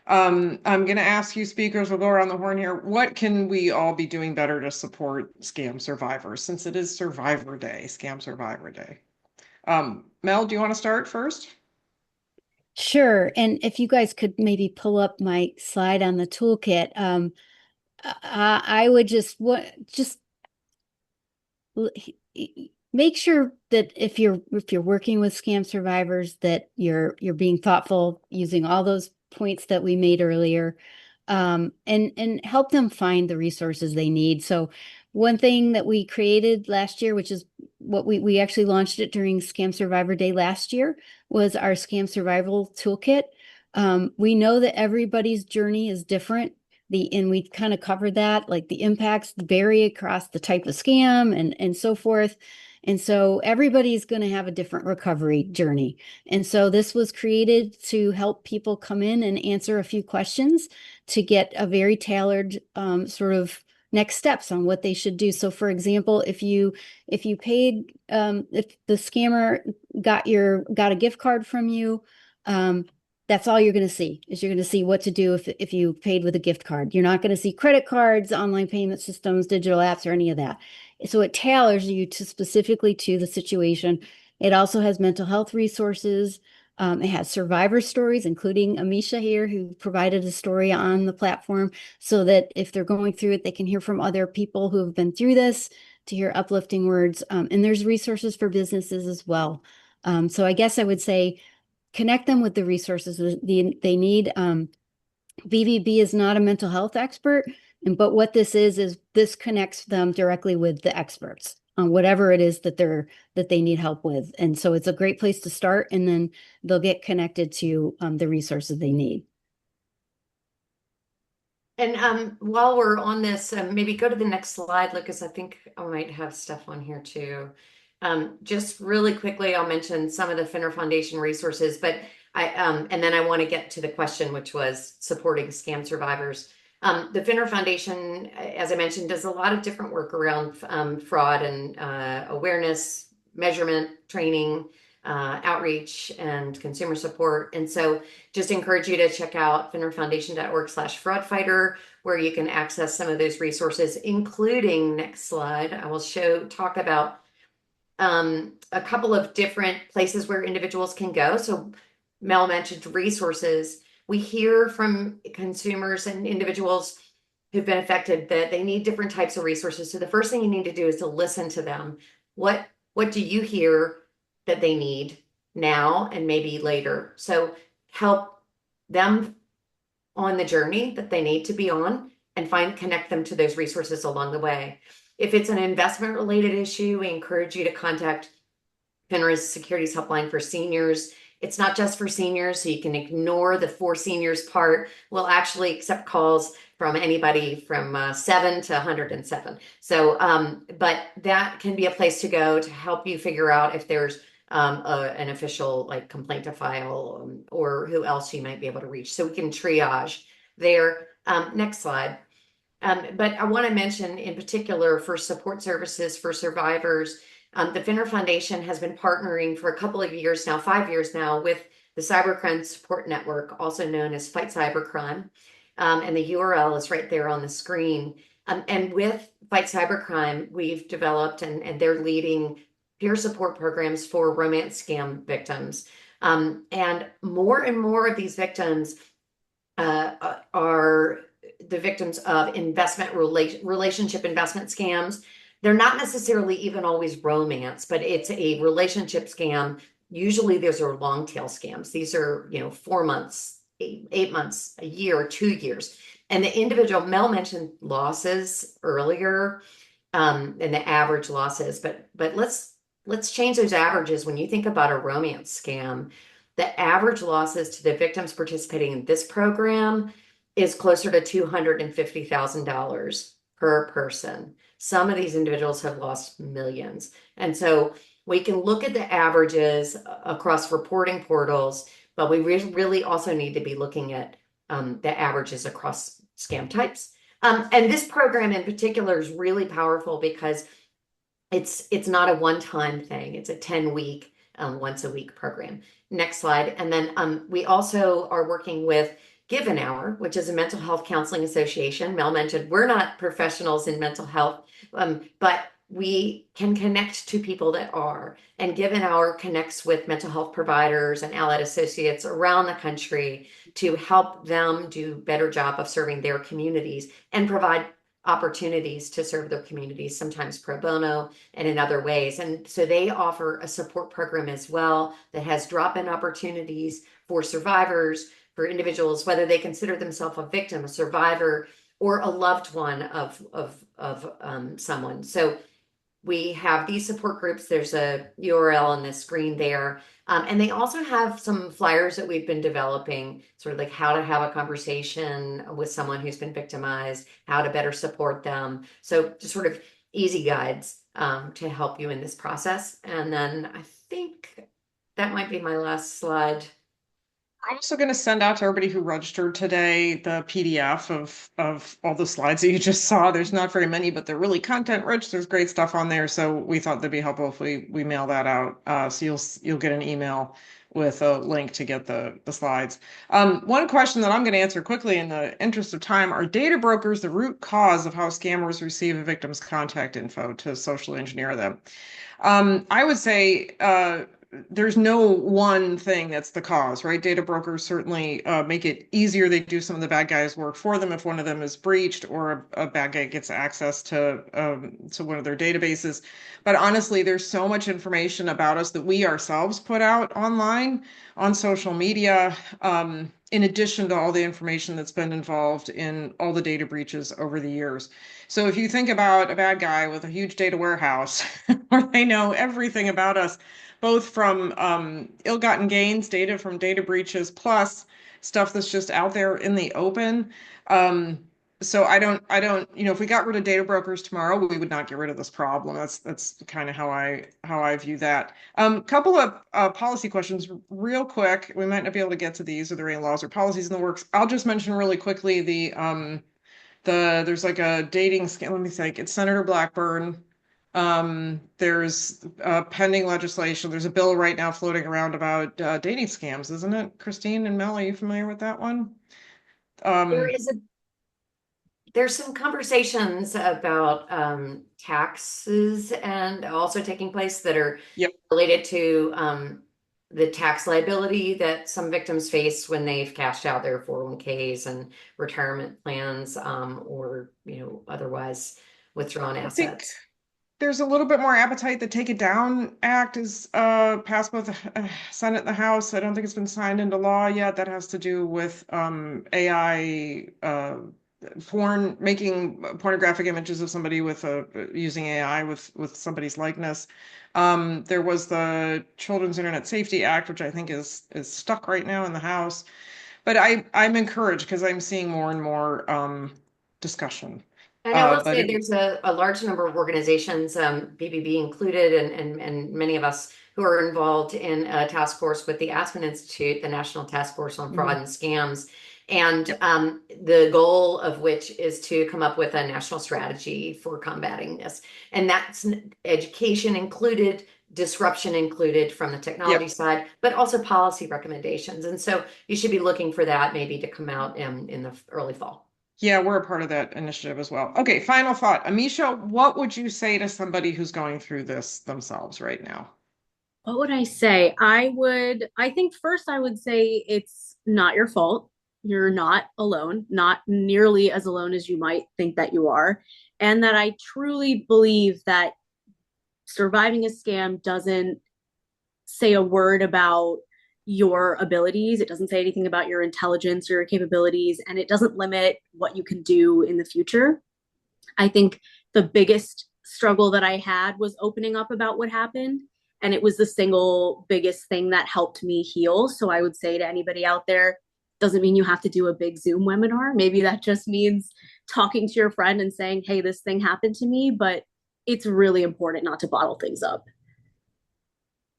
I'm going to ask you speakers, we'll go around the horn here. What can we all be doing better to support scam survivors since it is Survivor Day, Scam Survivor Day? Mel, do you want to start first? Sure. And if you guys could maybe pull up my slide on the toolkit, I would just make sure that if you're working with scam survivors, that you're being thoughtful, using all those points that we made earlier, and help them find the resources they need. So one thing that we created last year, which is what we actually launched it during Scam Survivor Day last year, was our Scam Survival Toolkit. We know that everybody's journey is different. And we kind of covered that, like the impacts vary across the type of scam and so forth. And so everybody's going to have a different recovery journey. And so this was created to help people come in and answer a few questions to get a very tailored sort of next steps on what they should do. So for example, if you paid, if the scammer got a gift card from you, that's all you're going to see is you're going to see what to do if you paid with a gift card. You're not going to see credit cards, online payment systems, digital apps, or any of that. So it tailors you to specifically to the situation. It also has mental health resources. It has survivor stories, including Amisha here, who provided a story on the platform, so that if they're going through it, they can hear from other people who have been through this to hear uplifting words. And there's resources for businesses as well. So I guess I would say connect them with the resources they need. BBB is not a mental health expert, but what this is this connects them directly with the experts on whatever it is that they need help with. And so it's a great place to start, and then they'll get connected to the resources they need. And while we're on this, maybe go to the next slide, Lucas. I think I might have stuff on here too. Just really quickly, I'll mention some of the FINRA Foundation resources, but and then I want to get to the question, which was supporting scam survivors. The FINRA Foundation, as I mentioned, does a lot of different work around fraud and awareness, measurement, training, outreach, and consumer support. And so just encourage you to check out finrafoundation.org/fraudfighter, where you can access some of those resources, including, next slide, I will talk about a couple of different places where individuals can go. So Mel mentioned resources. We hear from consumers and individuals who've been affected that they need different types of resources. So the first thing you need to do is to listen to them. What do you hear that they need now and maybe later? So help them on the journey that they need to be on and connect them to those resources along the way. If it's an investment related issue, we encourage you to contact FINRA's Securities Helpline for Seniors. It's not just for seniors, so you can ignore the for seniors part. We'll actually accept calls from anybody from 7 to 107. So, but that can be a place to go to help you figure out if there's an official like complaint to file, or who else you might be able to reach. So we can triage there. Next slide. But I want to mention in particular for support services for survivors, the FINRA Foundation has been partnering for a couple of years now, 5 years now, with the Cybercrime Support Network, also known as Fight Cybercrime. And the URL is right there on the screen. And with Fight Cybercrime, we've developed and they're leading peer support programs for romance scam victims. And more of these victims are the victims of relationship investment scams. They're not necessarily even always romance, but it's a relationship scam. Usually those are long tail scams. These are, 4 months, 8 months, a year, 2 years. And the individual, Mel mentioned losses earlier, and the average losses, but let's let's change those averages. When you think about a romance scam, the average losses to the victims participating in this program is closer to $250,000 per person. Some of these individuals have lost millions. And so we can look at the averages across reporting portals, but we really also need to be looking at the averages across scam types. And this program in particular is really powerful because it's not a one-time thing. It's a 10-week, once a week program. Next slide. And then we also are working with Give an Hour, which is a mental health counseling association. Mel mentioned we're not professionals in mental health, but we can connect to people that are. And Give an Hour connects with mental health providers and allied associates around the country to help them do a better job of serving their communities and provide opportunities to serve their communities, sometimes pro bono and in other ways. And so they offer a support program as well that has drop-in opportunities for survivors, for individuals, whether they consider themselves a victim, a survivor, or a loved one of someone. So we have these support groups. There's a URL on the screen there. And they also have some flyers that we've been developing, sort of like how to have a conversation with someone who's been victimized, how to better support them. So just sort of easy guides to help you in this process. And then I think that might be my last slide. I'm also going to send out to everybody who registered today the PDF of all the slides that you just saw. There's not very many, but they're really content rich. There's great stuff on there. So we thought that'd be helpful if we mail that out. So you'll get an email with a link to get the slides. One question that I'm going to answer quickly in the interest of time: are data brokers the root cause of how scammers receive a victim's contact info to socially engineer them? I would say there's no one thing that's the cause, right? Data brokers certainly make it easier. They do some of the bad guys' work for them if one of them is breached or a bad guy gets access to one of their databases. But honestly, there's so much information about us that we ourselves put out online on social media, in addition to all the information that's been involved in all the data breaches over the years. So if you think about a bad guy with a huge data warehouse where they know everything about us, both from ill-gotten gains, data from data breaches, plus stuff that's just out there in the open. So I don't, if we got rid of data brokers tomorrow, we would not get rid of this problem. That's kind of how I view that. Couple of policy questions real quick. We might not be able to get to these. Are there any laws or policies in the works? I'll just mention really quickly there's like a dating scam. Let me think. It's Senator Blackburn. There's pending legislation. There's a bill right now floating around about dating scams, isn't it? Christine and Mel, are you familiar with that one? There's some conversations about taxes and also taking place that are Yep. related to the tax liability that some victims face when they've cashed out their 401ks and retirement plans, or otherwise withdrawn I think assets. there's a little bit more appetite. The Take It Down Act is passed both the Senate and the House. I don't think it's been signed into law yet. That has to do with AI making pornographic images of somebody with using AI with somebody's likeness. There was the Children's Internet Safety Act, which I think is stuck right now in the House. But I'm encouraged because I'm seeing more and more discussion. And I will But say there's a large number of organizations, BBB included, and many of us who are involved in a task force with the Aspen Institute, the National Task Force on Fraud and Scams, and the goal of which is to come up with a national strategy for combating this. And that's education included, disruption included from the technology side, but also policy recommendations. And so you should be looking for that maybe to come out in the early fall. Yeah, we're a part of that initiative as well. Okay, final thought. Amisha, what would you say to somebody who's going through this themselves right now? What would I say? I think first I would say it's not your fault. You're not alone, not nearly as alone as you might think that you are. And that I truly believe that surviving a scam doesn't say a word about your abilities. It doesn't say anything about your intelligence or your capabilities, and it doesn't limit what you can do in the future. I think the biggest struggle that I had was opening up about what happened. And it was the single biggest thing that helped me heal. So I would say to anybody out there, doesn't mean you have to do a big Zoom webinar. Maybe that just means talking to your friend and saying, hey, this thing happened to me, but it's really important not to bottle things up.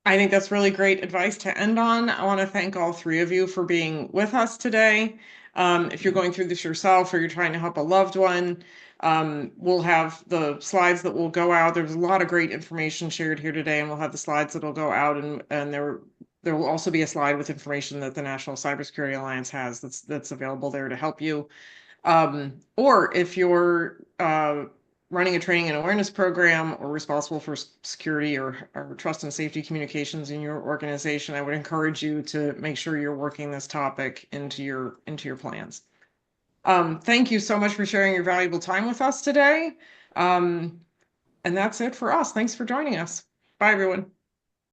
I think that's really great advice to end on. I want to thank all three of you for being with us today. If you're going through this yourself or you're trying to help a loved one, we'll have the slides that will go out. There's a lot of great information shared here today, and we'll have the slides that will go out, and there will also be a slide with information that the National Cybersecurity Alliance has that's available there to help you. Or if you're running a training and awareness program or responsible for security or trust and safety communications in your organization, I would encourage you to make sure you're working this topic into your plans. Thank you so much for sharing your valuable time with us today. And that's it for us. Thanks for joining us. Bye, everyone.